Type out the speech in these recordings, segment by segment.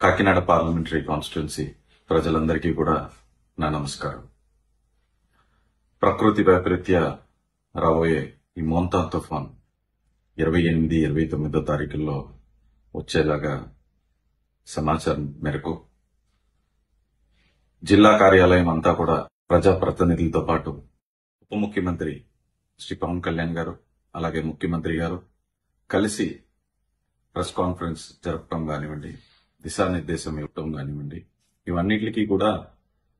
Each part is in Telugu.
కాకినాడ పార్లమెంటరీ కాన్స్టిట్యున్సీ ప్రజలందరికీ కూడా నా నమస్కారం. ప్రకృతి వైపరీత్యా రాబోయే ఈ మోంతా తుఫాన్ 28, 29 తారీఖుల్లో వచ్చేలాగా సమాచారం మేరకు జిల్లా కార్యాలయం అంతా కూడా ప్రజాప్రతినిధులతో పాటు ఉప ముఖ్యమంత్రి శ్రీ పవన్ కళ్యాణ్ గారు అలాగే ముఖ్యమంత్రి గారు కలిసి ప్రెస్ కాన్ఫరెన్స్ జరపడం కానివ్వండి, దిశానిర్దేశం ఇవ్వటం కానివ్వండి, ఇవన్నిటికీ కూడా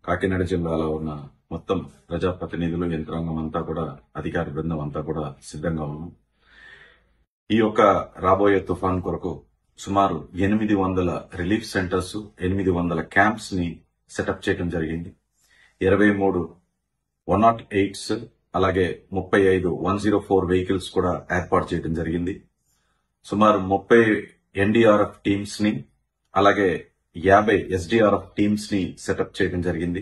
కాకినాడ జిల్లాలో ఉన్న మొత్తం ప్రజాప్రతినిధులు, యంత్రాంగం అంతా కూడా, అధికార బృందం అంతా కూడా సిద్ధంగా ఉన్నాం. ఈ యొక్క రాబోయే తుఫాన్ కొరకు సుమారు 800 రిలీఫ్ సెంటర్స్, 800 క్యాంప్స్ ని సెటప్ చేయడం జరిగింది. 23 108s అలాగే 35 104 వెహికల్స్ కూడా ఏర్పాటు చేయడం జరిగింది. సుమారు 30 ఎన్డీఆర్ఎఫ్ టీమ్స్ ని అలాగే 50 ఎస్డీఆర్ఎఫ్ టీమ్స్ ని సెటప్ చేయడం జరిగింది.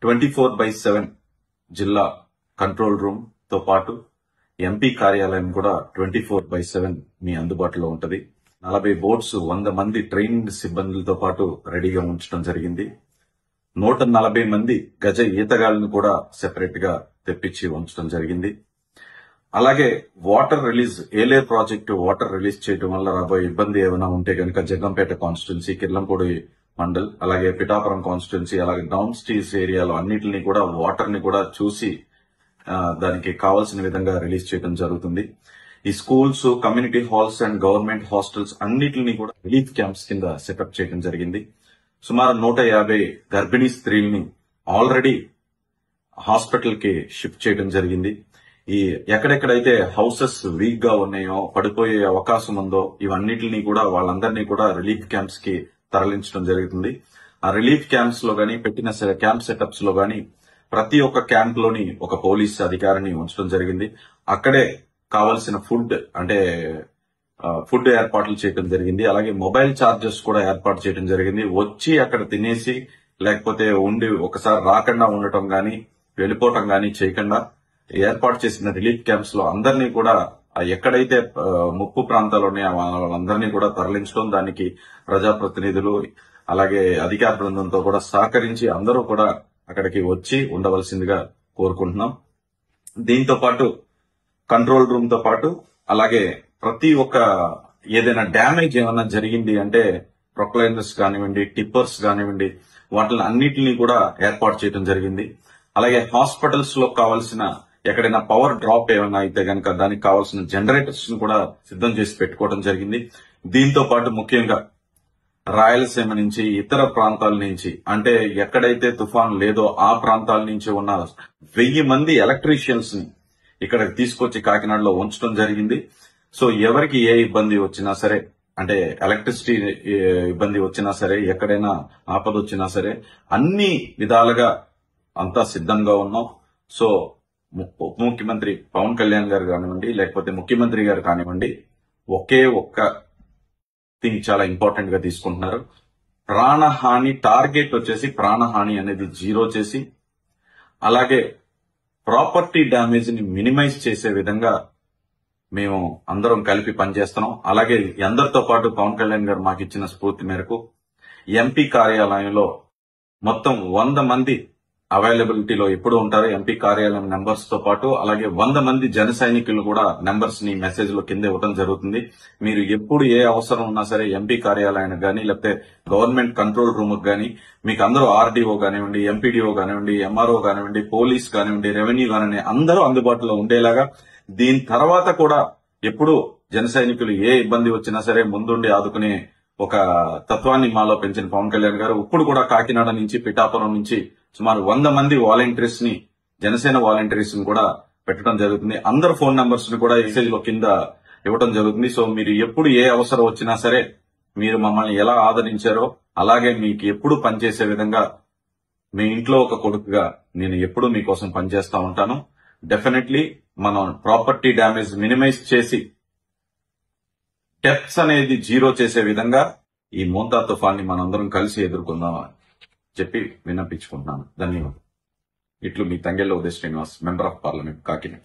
24/7 జిల్లా కంట్రోల్ రూమ్ తో పాటు ఎంపీ కార్యాలయం కూడా 24/7 మీ అందుబాటులో ఉంటది. 40 బోట్స్, 100 మంది ట్రైన్డ్ సిబ్బందులతో పాటు రెడీగా ఉంచడం జరిగింది. 140 మంది గజ ఈతగాళ్లను కూడా సెపరేట్ గా తెప్పించి ఉంచడం జరిగింది. అలాగే water release, Eleru project water release చేయడం వల్ల రాబోయే ఇబ్బంది ఏమైనా ఉంటే కనుక జగ్గంపేట కాన్స్టిట్యున్సీ, కిర్లంపూడి మండల్, అలాగే పిఠాపురం కాన్స్టిట్యున్సీ, అలాగే డౌన్ స్ట్రీమ్స్ ఏరియాలో అన్నిటిని కూడా వాటర్ ని కూడా చూసి దానికి కావాల్సిన విధంగా రిలీజ్ చేయడం జరుగుతుంది. ఈ schools, community halls and government hostels అన్నిటిని కూడా రిలీఫ్ క్యాంప్స్ కింద సెటప్ చేయడం జరిగింది. సుమారు 150 గర్భిణీ స్త్రీల్ని ఆల్రెడీ హాస్పిటల్ కి షిఫ్ట్ చేయడం జరిగింది. ఈ ఎక్కడెక్కడైతే హౌసెస్ వీక్ గా ఉన్నాయో, పడిపోయే అవకాశం ఉందో, ఇవన్నిటిని కూడా వాళ్ళందరినీ కూడా రిలీఫ్ క్యాంప్స్ కి తరలించడం జరుగుతుంది. ఆ రిలీఫ్ క్యాంప్స్ లో గానీ, పెట్టిన క్యాంప్ సెటప్స్ లో గానీ ప్రతి ఒక్క క్యాంప్ లోని ఒక పోలీస్ అధికారిని ఉంచడం జరిగింది. అక్కడే కావలసిన ఫుడ్ ఏర్పాట్లు చేయడం జరిగింది. అలాగే మొబైల్ ఛార్జెస్ కూడా ఏర్పాటు చేయడం జరిగింది. వచ్చి అక్కడ తినేసి లేకపోతే ఉండి ఒకసారి రాకుండా ఉండటం గానీ, వెళ్లిపోవటం గానీ చేయకుండా ఏర్పాటు చేసిన రిలీఫ్ క్యాంప్స్ లో అందరినీ కూడా ఎక్కడైతే ముప్పు ప్రాంతాలు ఉన్నాయో వాళ్ళందరినీ కూడా తరలించడం, దానికి ప్రజాప్రతినిధులు అలాగే అధికార బృందంతో కూడా సహకరించి అందరూ కూడా అక్కడికి వచ్చి ఉండవలసిందిగా కోరుకుంటున్నాం. దీంతో పాటు కంట్రోల్ రూమ్ తో పాటు అలాగే ప్రతి ఒక్క ఏదైనా డ్యామేజ్ ఏమైనా జరిగింది అంటే ప్రొక్లైనర్స్ కానివ్వండి, టిప్పర్స్ కానివ్వండి, వాటిని అన్నిటినీ కూడా ఏర్పాటు చేయడం జరిగింది. అలాగే హాస్పిటల్స్ లో కావాల్సిన ఎక్కడైనా పవర్ డ్రాప్ ఏమైనా అయితే గనక దానికి కావాల్సిన జనరేటర్స్ ను కూడా సిద్ధం చేసి పెట్టుకోవడం జరిగింది. దీంతో పాటు ముఖ్యంగా రాయలసీమ నుంచి, ఇతర ప్రాంతాల నుంచి, అంటే ఎక్కడైతే తుఫాన్ లేదో ఆ ప్రాంతాల నుంచి ఉన్న 1000 మంది ఎలక్ట్రీషియన్స్ ని ఇక్కడ తీసుకొచ్చి కాకినాడలో ఉంచడం జరిగింది. సో ఎవరికి ఏ ఇబ్బంది వచ్చినా సరే, అంటే ఎలక్ట్రిసిటీ ఇబ్బంది వచ్చినా సరే, ఎక్కడైనా ఆపద వచ్చినా సరే, అన్ని విధాలుగా అంతా సిద్ధంగా ఉన్నాం. సో ఉప ముఖ్యమంత్రి పవన్ కళ్యాణ్ గారు కానివ్వండి, లేకపోతే ముఖ్యమంత్రి గారు కానివ్వండి, ఒకే ఒక్క థింగ్ చాలా ఇంపార్టెంట్ గా తీసుకుంటున్నారు. ప్రాణహాని టార్గెట్ వచ్చేసి ప్రాణహాని అనేది 0 చేసి, అలాగే ప్రాపర్టీ డ్యామేజ్ ని మినిమైజ్ చేసే విధంగా మేము అందరం కలిపి పనిచేస్తున్నాం. అలాగే అందరితో పాటు పవన్ కళ్యాణ్ గారు మాకు ఇచ్చిన స్ఫూర్తి మేరకు ఎంపీ కార్యాలయంలో మొత్తం 100 మంది అవైలబిలిటీలో ఎప్పుడు ఉంటారు ఎంపీ కార్యాలయం నెంబర్స్ తో పాటు, అలాగే 100 మంది జన సైనికులు కూడా నెంబర్స్ ని మెసేజ్ లో కింద ఇవ్వడం జరుగుతుంది. మీరు ఎప్పుడు ఏ అవసరం ఉన్నా సరే ఎంపీ కార్యాలయానికి గానీ, లేకపోతే గవర్నమెంట్ కంట్రోల్ రూమ్ కి గానీ, మీకు అందరూ ఆర్డీఓ కానివ్వండి, ఎంపీడీఓ కానివ్వండి, ఎంఆర్ఓ కానివ్వండి, పోలీస్ కానివ్వండి, రెవెన్యూ కానివ్వండి, అందరూ అందుబాటులో ఉండేలాగా, దీని తర్వాత కూడా ఎప్పుడు జన సైనికులు ఏ ఇబ్బంది వచ్చినా సరే ముందుండి ఆదుకునే ఒక తత్వాన్ని మాలో పెంచిన పవన్ కళ్యాణ్ గారు ఇప్పుడు కూడా కాకినాడ నుంచి, పిఠాపురం నుంచి సుమారు 100 మంది వాలంటీర్స్ ని, జనసేన వాలంటీర్స్ ని కూడా పెట్టడం జరుగుతుంది. అందరు ఫోన్ నంబర్స్ ని కూడా మెసేజ్ లో కింద ఇవ్వడం జరుగుతుంది. సో మీరు ఎప్పుడు ఏ అవసరం వచ్చినా సరే, మీరు మమ్మల్ని ఎలా ఆదరించారో అలాగే మీకు ఎప్పుడు పనిచేసే విధంగా మీ ఇంట్లో ఒక కొడుకుగా నేను ఎప్పుడు మీకోసం పనిచేస్తా ఉంటాను. డెఫినెట్లీ మనం ప్రాపర్టీ డ్యామేజ్ మినిమైజ్ చేసి డెప్స్ అనేది 0 చేసే విధంగా ఈ మోంతా తుఫాన్ని మనందరం కలిసి ఎదుర్కొందాం చెప్పి విన్నపించుకుంటున్నాను. ధన్యవాదాలు. ఇట్లు మీ Thangella Uday Srinivas, member of parliament, Kakinada.